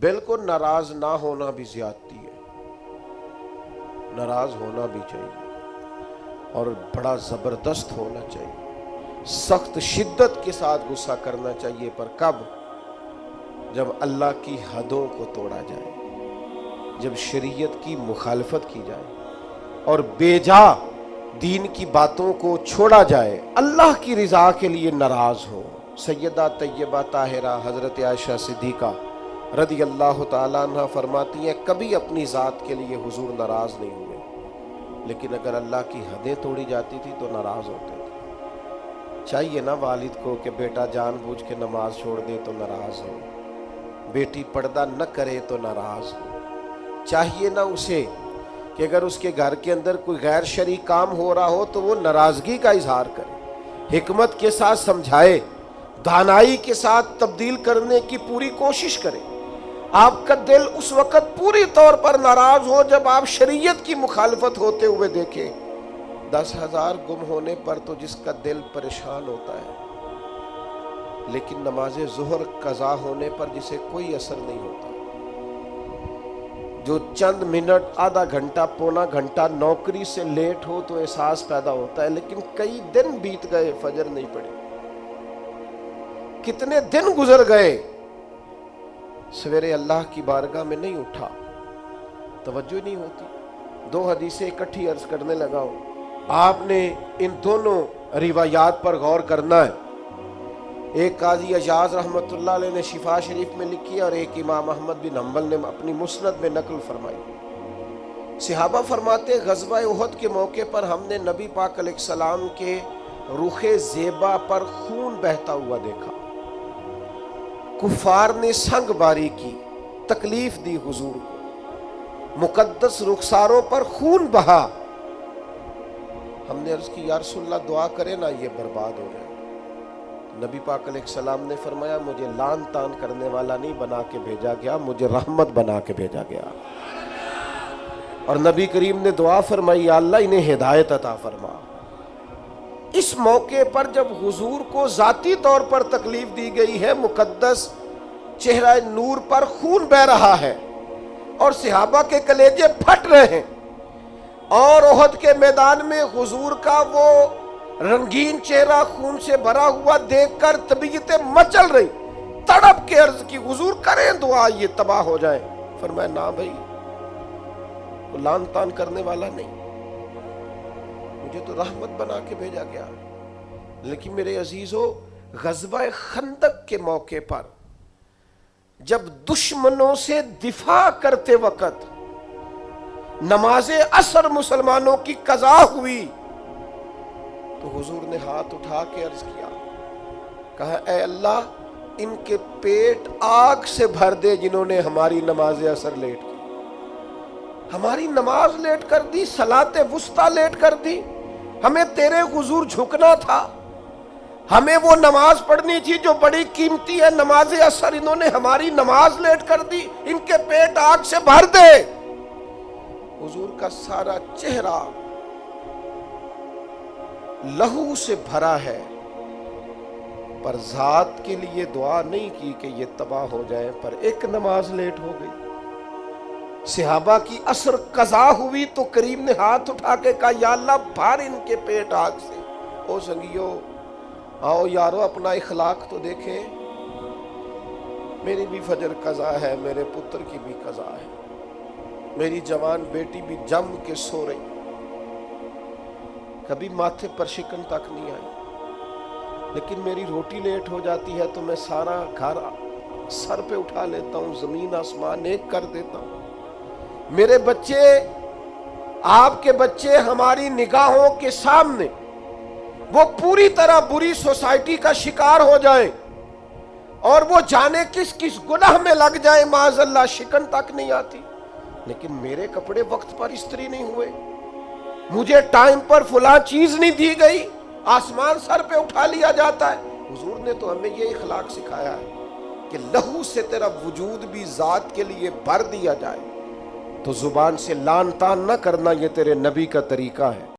بالکل ناراض نہ ہونا بھی زیادتی ہے، ناراض ہونا بھی چاہیے اور بڑا زبردست ہونا چاہیے، سخت شدت کے ساتھ غصہ کرنا چاہیے، پر کب؟ جب اللہ کی حدوں کو توڑا جائے، جب شریعت کی مخالفت کی جائے اور بے جا دین کی باتوں کو چھوڑا جائے، اللہ کی رضا کے لیے ناراض ہو۔ سیدہ طیبہ طاہرہ حضرت عائشہ صدیقہ رضی اللہ تعالیٰ عنہ فرماتی ہیں کبھی اپنی ذات کے لیے حضور ناراض نہیں ہوئے، لیکن اگر اللہ کی حدیں توڑی جاتی تھی تو ناراض ہوتے تھے۔ چاہیے نا والد کو کہ بیٹا جان بوجھ کے نماز چھوڑ دے تو ناراض ہو، بیٹی پردہ نہ کرے تو ناراض ہو، چاہیے نا اسے کہ اگر اس کے گھر کے اندر کوئی غیر شرعی کام ہو رہا ہو تو وہ ناراضگی کا اظہار کرے، حکمت کے ساتھ سمجھائے، دانائی کے ساتھ تبدیل کرنے کی پوری کوشش کرے۔ آپ کا دل اس وقت پوری طور پر ناراض ہو جب آپ شریعت کی مخالفت ہوتے ہوئے دیکھیں۔ 10,000 گم ہونے پر تو جس کا دل پریشان ہوتا ہے، لیکن نماز ظہر قضا ہونے پر جسے کوئی اثر نہیں ہوتا، جو چند منٹ، آدھا گھنٹہ، پونا گھنٹہ نوکری سے لیٹ ہو تو احساس پیدا ہوتا ہے، لیکن کئی دن بیت گئے فجر نہیں پڑی، کتنے دن گزر گئے سویرے اللہ کی بارگاہ میں نہیں اٹھا، توجہ نہیں ہوتی۔ 2 حدیثیں اکٹھی عرض کرنے لگا ہوں، آپ نے ان دونوں روایات پر غور کرنا ہے۔ ایک قاضی اجاز رحمۃ اللہ علیہ نے شفا شریف میں لکھی اور ایک امام احمد بن حنبل نے اپنی مسند میں نقل فرمائی۔ صحابہ فرماتے غزوہ احد کے موقع پر ہم نے نبی پاک علیہ السلام کے رخ زیبا پر خون بہتا ہوا دیکھا، کفار نے سنگ باری کی، تکلیف دی حضور کو، مقدس رخساروں پر خون بہا۔ ہم نے عرض کی یا رسول اللہ دعا کرے نا یہ برباد ہو جائے۔ نبی پاک علیہ السلام نے فرمایا مجھے لان تان کرنے والا نہیں بنا کے بھیجا گیا، مجھے رحمت بنا کے بھیجا گیا۔ اور نبی کریم نے دعا فرمائی یا اللہ انہیں ہدایت عطا فرما۔ اس موقع پر جب حضور کو ذاتی طور پر تکلیف دی گئی ہے، مقدس چہرہ نور پر خون بہ رہا ہے اور صحابہ کے کلیجے پھٹ رہے ہیں، اور احد کے میدان میں حضور کا وہ رنگین چہرہ خون سے بھرا ہوا دیکھ کر طبیعتیں مچل رہی، تڑپ کے عرض کی حضور کریں دعا یہ تباہ ہو جائے۔ فرمایا نا بھائی، وہ لان تان کرنے والا نہیں، مجھے تو رحمت بنا کے بھیجا گیا۔ لیکن میرے عزیزو، غزوہ خندق کے موقع پر جب دشمنوں سے دفاع کرتے وقت نماز عصر مسلمانوں کی قضا ہوئی تو حضور نے ہاتھ اٹھا کے عرض کیا، کہا اے اللہ ان کے پیٹ آگ سے بھر دے جنہوں نے ہماری نماز عصر لیٹ کی، ہماری نماز لیٹ کر دی، صلاۃ وسطیٰ لیٹ کر دی، ہمیں تیرے حضور جھکنا تھا، ہمیں وہ نماز پڑھنی تھی جو بڑی قیمتی ہے، نماز عصر، انہوں نے ہماری نماز لیٹ کر دی، ان کے پیٹ آگ سے بھر دے۔ حضور کا سارا چہرہ لہو سے بھرا ہے، پر ذات کے لیے دعا نہیں کی کہ یہ تباہ ہو جائے، پر ایک نماز لیٹ ہو گئی۔ صحابہ کی عصر قضا ہوئی تو کریم نے ہاتھ اٹھا کے کہا یا اللہ بھر ان کے پیٹ آگ سے۔ او سنگیو، آؤ یارو اپنا اخلاق تو دیکھیں، میری بھی فجر قضا ہے، میرے پتر کی بھی قضا ہے، میری جوان بیٹی بھی جم کے سو رہی، کبھی ماتھے پر شکن تک نہیں آئی، لیکن میری روٹی لیٹ ہو جاتی ہے تو میں سارا گھر سر پہ اٹھا لیتا ہوں، زمین آسمان ایک کر دیتا ہوں۔ میرے بچے، آپ کے بچے ہماری نگاہوں کے سامنے وہ پوری طرح بری سوسائٹی کا شکار ہو جائیں اور وہ جانے کس کس گناہ میں لگ جائیں، معاذ اللہ شکن تک نہیں آتی، لیکن میرے کپڑے وقت پر استری نہیں ہوئے، مجھے ٹائم پر فلاں چیز نہیں دی گئی، آسمان سر پہ اٹھا لیا جاتا ہے۔ حضور نے تو ہمیں یہ اخلاق سکھایا ہے کہ لہو سے تیرا وجود بھی ذات کے لیے بھر دیا جائے، تو زبان سے لان تان نہ کرنا، یہ تیرے نبی کا طریقہ ہے۔